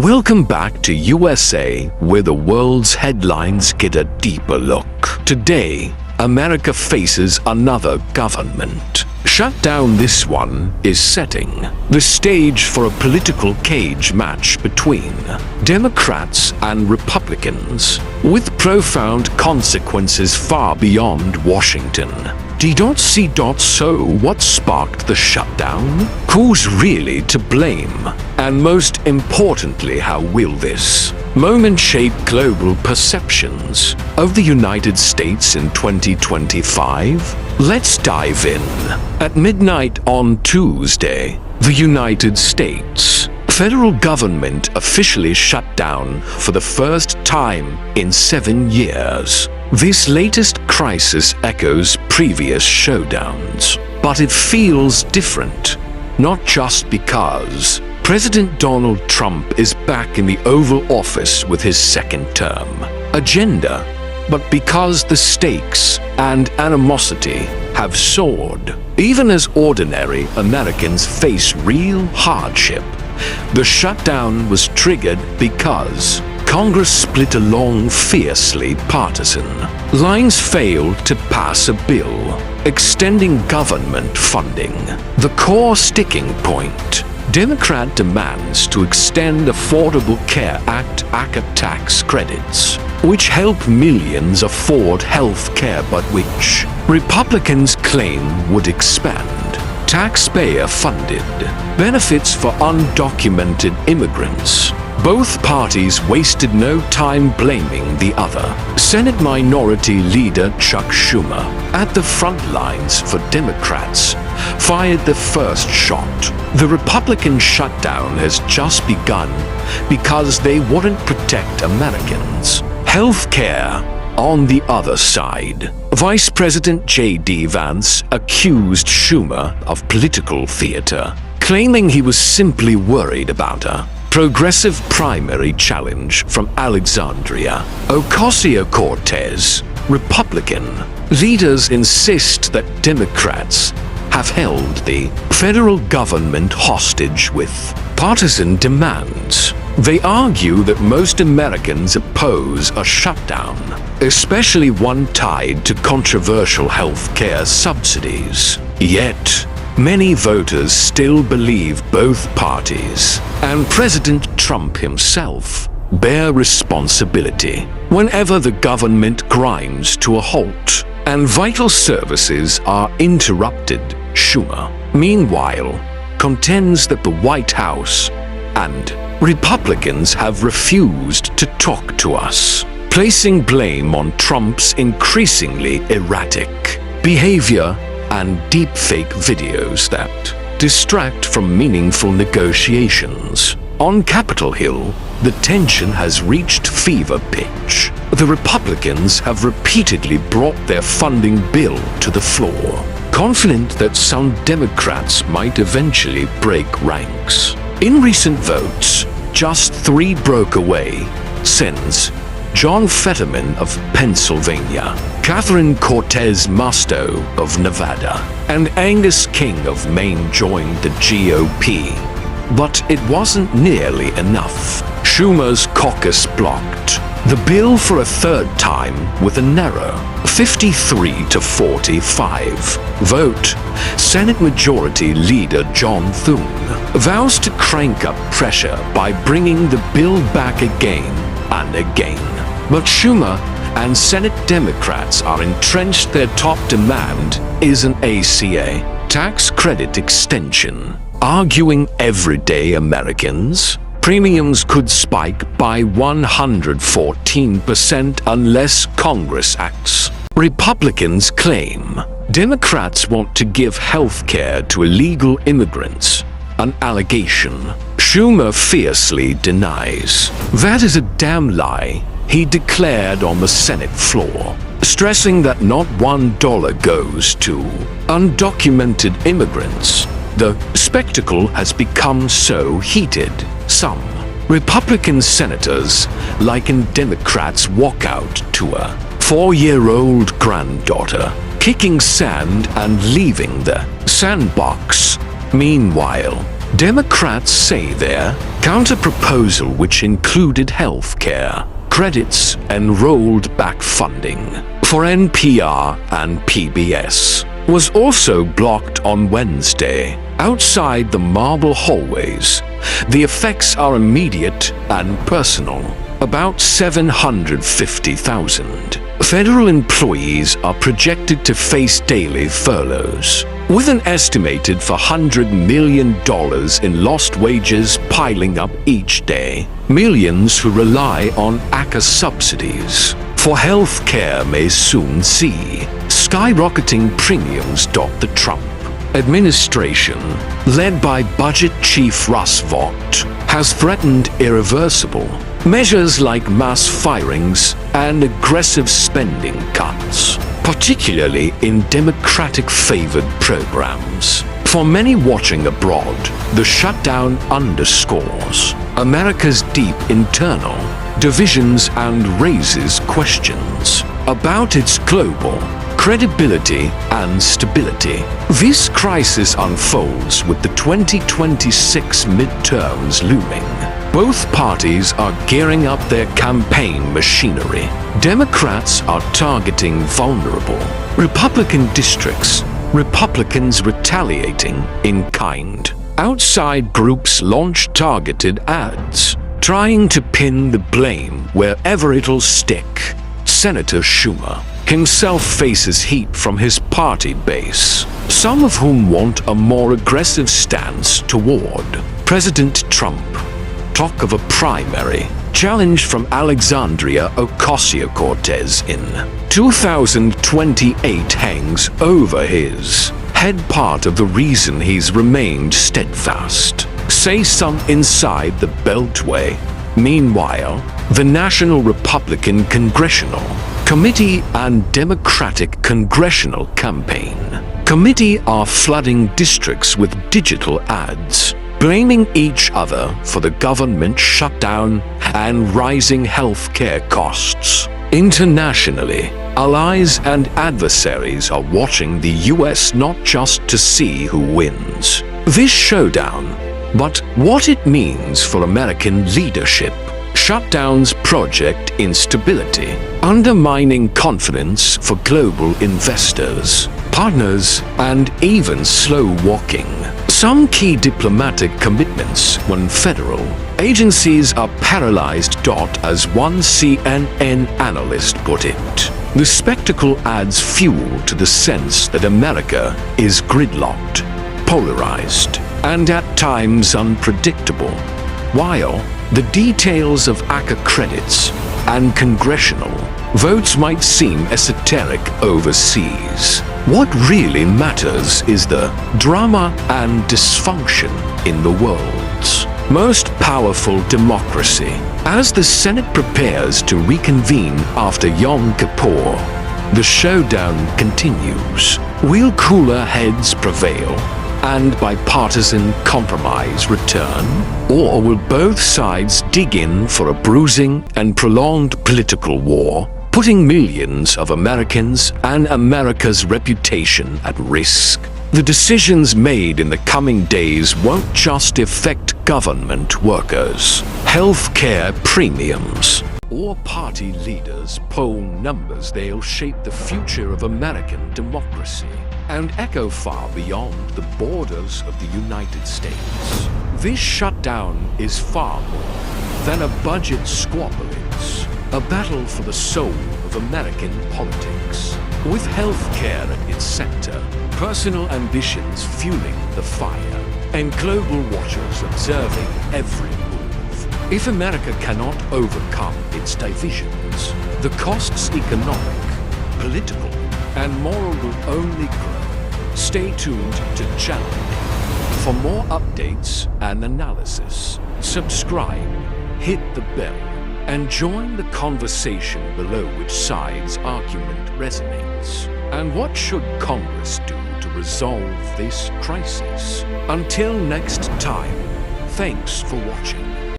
Welcome back to USA, where the world's headlines get a deeper look. Today, America faces another government. Shutdown, this one, is setting the stage for a political cage match between Democrats and Republicans, with profound consequences far beyond Washington. So what sparked the shutdown? Who's really to blame? And most importantly, how will this moment shape global perceptions of the United States in 2025? Let's dive in. At midnight on Tuesday, the United States federal government officially shut down for the first time in 7 years. This latest crisis echoes previous showdowns, but it feels different, not just because President Donald Trump is back in the Oval Office with his second term agenda, but because the stakes and animosity have soared. Even as ordinary Americans face real hardship, the shutdown was triggered because Congress split along fiercely partisan lines, failed to pass a bill extending government funding. The core sticking point: Democrat demands to extend Affordable Care Act ACA tax credits, which help millions afford health care but which Republicans claim would expand taxpayer-funded benefits for undocumented immigrants. Both parties wasted no time blaming the other. Senate Minority Leader Chuck Schumer, at the front lines for Democrats, fired the first shot. The Republican shutdown has just begun because they wouldn't protect Americans. Health care on the other side. Vice President J.D. Vance accused Schumer of political theater, claiming he was simply worried about a progressive primary challenge from Alexandria Ocasio-Cortez. Republican leaders insist that Democrats have held the federal government hostage with partisan demands. They argue that most Americans oppose a shutdown, especially one tied to controversial health care subsidies. Yet, many voters still believe both parties and President Trump himself bear responsibility whenever the government grinds to a halt and vital services are interrupted. Schumer, meanwhile, contends that the White House and Republicans have refused to talk to us, placing blame on Trump's increasingly erratic behavior and deepfake videos that distract from meaningful negotiations. On Capitol Hill, the tension has reached fever pitch. The Republicans have repeatedly brought their funding bill to the floor, confident that some Democrats might eventually break ranks. In recent votes, just 3 broke away since John Fetterman of Pennsylvania, Catherine Cortez Masto of Nevada, and Angus King of Maine joined the GOP. But it wasn't nearly enough. Schumer's caucus blocked the bill for a third time with a narrow 53 to 45 vote. Senate Majority Leader John Thune vows to crank up pressure by bringing the bill back again and again. But Schumer and Senate Democrats are entrenched. Their top demand is an ACA tax credit extension, arguing everyday Americans' premiums could spike by 114% unless Congress acts. Republicans claim Democrats want to give health care to illegal immigrants, an allegation Schumer fiercely denies. That is a damn lie, he declared on the Senate floor, stressing that not $1 goes to undocumented immigrants. The spectacle has become so heated, some Republican senators likened Democrats' walkout to a 4-year-old granddaughter kicking sand and leaving the sandbox. Meanwhile, Democrats say their counter-proposal, which included health care credits and rolled back funding for NPR and PBS, was also blocked on Wednesday outside the marble hallways. The effects are immediate and personal. About 750,000 federal employees are projected to face daily furloughs, with an estimated $400 million in lost wages piling up each day. Millions who rely on ACA subsidies for health care may soon see skyrocketing premiums. The Trump administration, led by Budget Chief Russ Vought, has threatened irreversible measures like mass firings and aggressive spending cuts, particularly in Democratic-favored programs. For many watching abroad, the shutdown underscores America's deep internal divisions and raises questions about its global credibility and stability. This crisis unfolds with the 2026 midterms looming. Both parties are gearing up their campaign machinery. Democrats are targeting vulnerable Republican districts, Republicans retaliating in kind. Outside groups launch targeted ads, trying to pin the blame wherever it'll stick. Senator Schumer himself faces heat from his party base, some of whom want a more aggressive stance toward President Trump. Talk of a primary challenge from Alexandria Ocasio-Cortez in 2028 hangs over his head. Part of the reason he's remained steadfast, say some inside the Beltway. Meanwhile, the National Republican Congressional Committee and Democratic Congressional Campaign Committee are flooding districts with digital ads, blaming each other for the government shutdown and rising health care costs. Internationally, allies and adversaries are watching the US not just to see who wins this showdown, but what it means for American leadership. Shutdown's project instability, undermining confidence for global investors, partners, and even slow-walking some key diplomatic commitments when federal agencies are paralyzed. As one CNN analyst put it, the spectacle adds fuel to the sense that America is gridlocked, polarized, and at times unpredictable. While the details of ACA credits and congressional votes might seem esoteric overseas, what really matters is the drama and dysfunction in the world's most powerful democracy. As the Senate prepares to reconvene after Yom Kippur, the showdown continues. Will cooler heads prevail and bipartisan compromise return? Or will both sides dig in for a bruising and prolonged political war, putting millions of Americans and America's reputation at risk? The decisions made in the coming days won't just affect government workers, health care premiums, or party leaders' poll numbers. They'll shape the future of American democracy and echo far beyond the borders of the United States. This shutdown is far more than a budget squabble. It's a battle for the soul of American politics. With health care at its center, personal ambitions fueling the fire, and global watchers observing every move. If America cannot overcome its divisions, the costs economic, political, and moral will only grow. Stay tuned to Channel 8 for more updates and analysis. Subscribe, hit the bell, and join the conversation below. Which side's argument resonates? And what should Congress do to resolve this crisis? Until next time, thanks for watching.